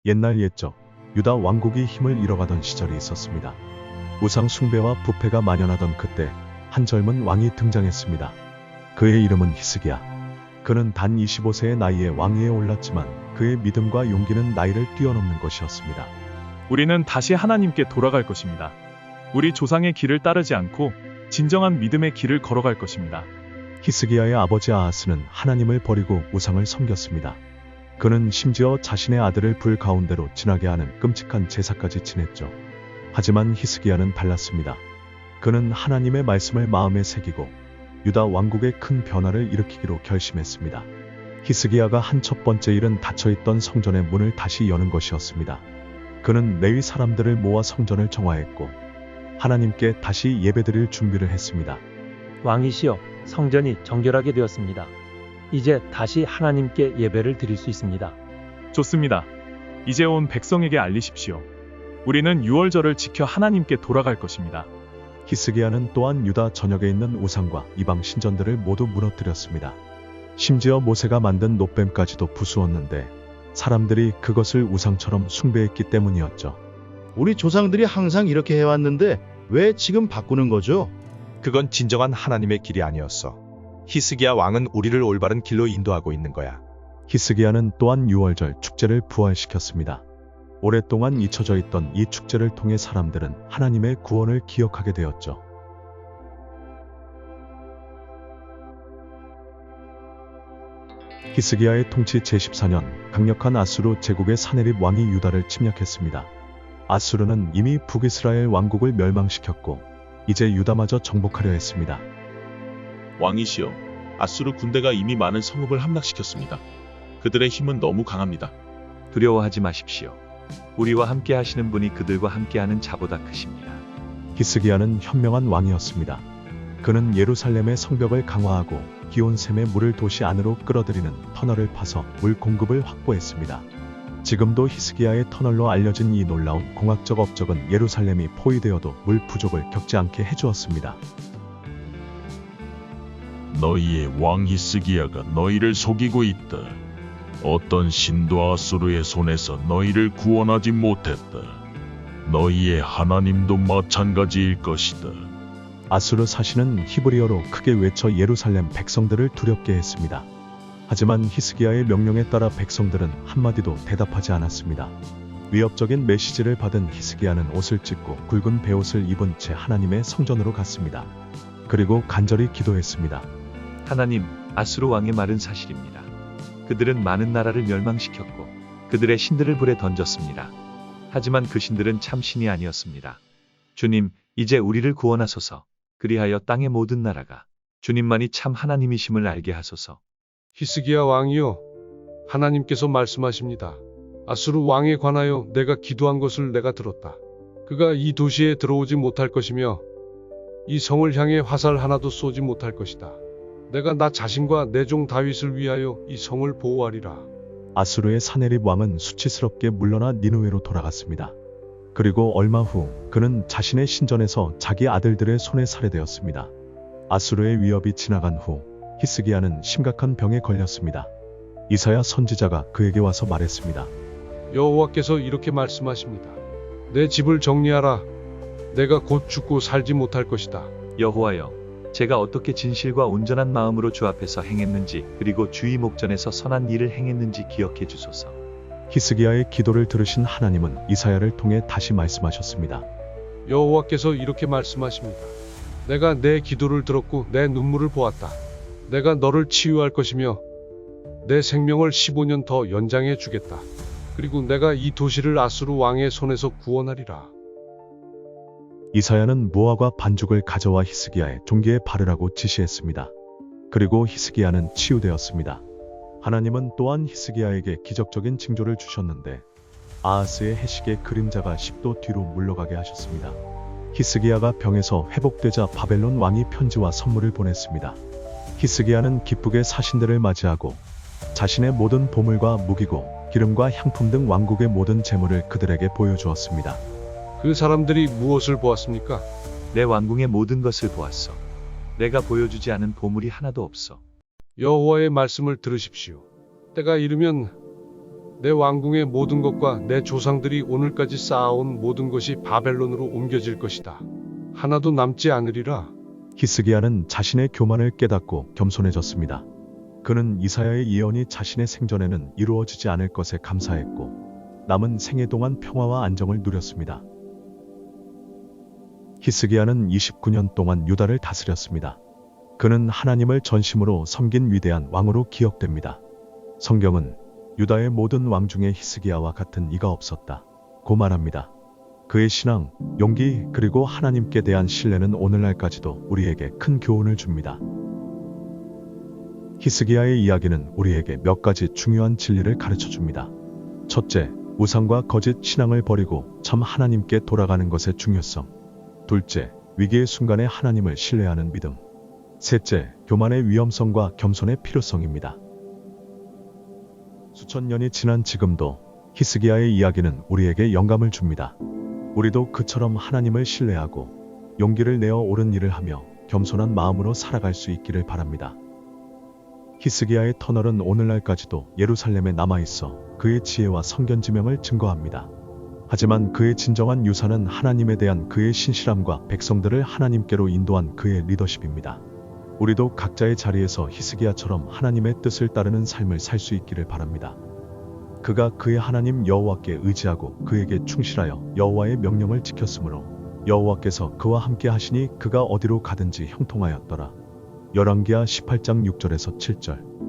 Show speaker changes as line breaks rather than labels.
옛날 옛적 유다 왕국이 힘을 잃어가던 시절이 있었습니다. 우상 숭배와 부패가 만연하던 그때 한 젊은 왕이 등장했습니다. 그의 이름은 히스기야. 그는 단 25세의 나이에 왕위에 올랐지만 그의 믿음과 용기는 나이를 뛰어넘는 것이었습니다.
우리는 다시 하나님께 돌아갈 것입니다. 우리 조상의 길을 따르지 않고 진정한 믿음의 길을 걸어갈 것입니다.
히스기야의 아버지 아하스는 하나님을 버리고 우상을 섬겼습니다. 그는 심지어 자신의 아들을 불 가운데로 지나게 하는 끔찍한 제사까지 지냈죠. 하지만 히스기야는 달랐습니다. 그는 하나님의 말씀을 마음에 새기고 유다 왕국에 큰 변화를 일으키기로 결심했습니다. 히스기야가 한 첫 번째 일은 닫혀있던 성전의 문을 다시 여는 것이었습니다. 그는 레위 사람들을 모아 성전을 정화했고 하나님께 다시 예배드릴 준비를 했습니다.
왕이시여, 성전이 정결하게 되었습니다. 이제 다시 하나님께 예배를 드릴 수 있습니다.
좋습니다. 이제 온 백성에게 알리십시오. 우리는 유월절을 지켜 하나님께 돌아갈 것입니다.
히스기야는 또한 유다 전역에 있는 우상과 이방 신전들을 모두 무너뜨렸습니다. 심지어 모세가 만든 놋뱀까지도 부수었는데 사람들이 그것을 우상처럼 숭배했기 때문이었죠.
우리 조상들이 항상 이렇게 해왔는데 왜 지금 바꾸는 거죠?
그건 진정한 하나님의 길이 아니었어. 히스기야 왕은 우리를 올바른 길로 인도하고 있는 거야.
히스기야는 또한 유월절 축제를 부활시켰습니다. 오랫동안 잊혀져 있던 이 축제를 통해 사람들은 하나님의 구원을 기억하게 되었죠. 히스기야의 통치 제14년, 강력한 아수르 제국의 사네립 왕이 유다를 침략했습니다. 아수르는 이미 북이스라엘 왕국을 멸망시켰고 이제 유다마저 정복하려 했습니다.
왕이시여, 아수르 군대가 이미 많은 성읍을 함락시켰습니다. 그들의 힘은 너무 강합니다.
두려워하지 마십시오. 우리와 함께 하시는 분이 그들과 함께하는 자보다 크십니다.
히스기야는 현명한 왕이었습니다. 그는 예루살렘의 성벽을 강화하고 기온샘의 물을 도시 안으로 끌어들이는 터널을 파서 물 공급을 확보했습니다. 지금도 히스기야의 터널로 알려진 이 놀라운 공학적 업적은 예루살렘이 포위되어도 물 부족을 겪지 않게 해주었습니다.
너희의 왕 히스기야가 너희를 속이고 있다. 어떤 신도 아수르의 손에서 너희를 구원하지 못했다. 너희의 하나님도 마찬가지일 것이다.
아수르 사신은 히브리어로 크게 외쳐 예루살렘 백성들을 두렵게 했습니다. 하지만 히스기야의 명령에 따라 백성들은 한마디도 대답하지 않았습니다. 위협적인 메시지를 받은 히스기야는 옷을 찢고 굵은 베옷을 입은 채 하나님의 성전으로 갔습니다. 그리고 간절히 기도했습니다.
하나님, 아수르 왕의 말은 사실입니다. 그들은 많은 나라를 멸망시켰고 그들의 신들을 불에 던졌습니다. 하지만 그 신들은 참 신이 아니었습니다. 주님, 이제 우리를 구원하소서. 그리하여 땅의 모든 나라가 주님만이 참 하나님이심을 알게 하소서.
히스기야 왕이여, 하나님께서 말씀하십니다. 아수르 왕에 관하여 내가 기도한 것을 내가 들었다. 그가 이 도시에 들어오지 못할 것이며 이 성을 향해 화살 하나도 쏘지 못할 것이다. 내가 나 자신과 내 종 다윗을 위하여 이 성을 보호하리라.
아수르의 사네립 왕은 수치스럽게 물러나 니느웨로 돌아갔습니다. 그리고 얼마 후 그는 자신의 신전에서 자기 아들들의 손에 살해되었습니다. 아수르의 위협이 지나간 후 히스기야는 심각한 병에 걸렸습니다. 이사야 선지자가 그에게 와서 말했습니다.
여호와께서 이렇게 말씀하십니다. 내 집을 정리하라. 내가 곧 죽고 살지 못할 것이다.
여호와여, 제가 어떻게 진실과 온전한 마음으로 주 앞에서 행했는지 그리고 주의 목전에서 선한 일을 행했는지 기억해 주소서.
히스기야의 기도를 들으신 하나님은 이사야를 통해 다시 말씀하셨습니다.
여호와께서 이렇게 말씀하십니다. 내가 내 기도를 들었고 내 눈물을 보았다. 내가 너를 치유할 것이며 내 생명을 15년 더 연장해 주겠다. 그리고 내가 이 도시를 아수르 왕의 손에서 구원하리라.
이사야는 무화과 반죽을 가져와 히스기야의 종기에 바르라고 지시했습니다. 그리고 히스기야는 치유되었습니다. 하나님은 또한 히스기야에게 기적적인 징조를 주셨는데 아하스의 해식의 그림자가 10도 뒤로 물러가게 하셨습니다. 히스기야가 병에서 회복되자 바벨론 왕이 편지와 선물을 보냈습니다. 히스기야는 기쁘게 사신들을 맞이하고 자신의 모든 보물과 무기고 기름과 향품 등 왕국의 모든 재물을 그들에게 보여주었습니다.
그 사람들이 무엇을 보았습니까?
내 왕궁의 모든 것을 보았어. 내가 보여주지 않은 보물이 하나도 없어.
여호와의 말씀을 들으십시오. 때가 이르면 내 왕궁의 모든 것과 내 조상들이 오늘까지 쌓아온 모든 것이 바벨론으로 옮겨질 것이다. 하나도 남지 않으리라.
히스기야는 자신의 교만을 깨닫고 겸손해졌습니다. 그는 이사야의 예언이 자신의 생전에는 이루어지지 않을 것에 감사했고 남은 생애 동안 평화와 안정을 누렸습니다. 히스기야는 29년 동안 유다를 다스렸습니다. 그는 하나님을 전심으로 섬긴 위대한 왕으로 기억됩니다. 성경은 유다의 모든 왕 중에 히스기야와 같은 이가 없었다 고 말합니다. 그의 신앙, 용기 그리고 하나님께 대한 신뢰는 오늘날까지도 우리에게 큰 교훈을 줍니다. 히스기야의 이야기는 우리에게 몇 가지 중요한 진리를 가르쳐 줍니다. 첫째, 우상과 거짓 신앙을 버리고 참 하나님께 돌아가는 것의 중요성. 둘째, 위기의 순간에 하나님을 신뢰하는 믿음. 셋째, 교만의 위험성과 겸손의 필요성입니다. 수천 년이 지난 지금도 히스기야의 이야기는 우리에게 영감을 줍니다. 우리도 그처럼 하나님을 신뢰하고 용기를 내어 옳은 일을 하며 겸손한 마음으로 살아갈 수 있기를 바랍니다. 히스기야의 터널은 오늘날까지도 예루살렘에 남아있어 그의 지혜와 성견지명을 증거합니다. 하지만 그의 진정한 유산은 하나님에 대한 그의 신실함과 백성들을 하나님께로 인도한 그의 리더십입니다. 우리도 각자의 자리에서 히스기야처럼 하나님의 뜻을 따르는 삶을 살 수 있기를 바랍니다. 그가 그의 하나님 여호와께 의지하고 그에게 충실하여 여호와의 명령을 지켰으므로 여호와께서 그와 함께 하시니 그가 어디로 가든지 형통하였더라. 열왕기하 18장 6절에서 7절.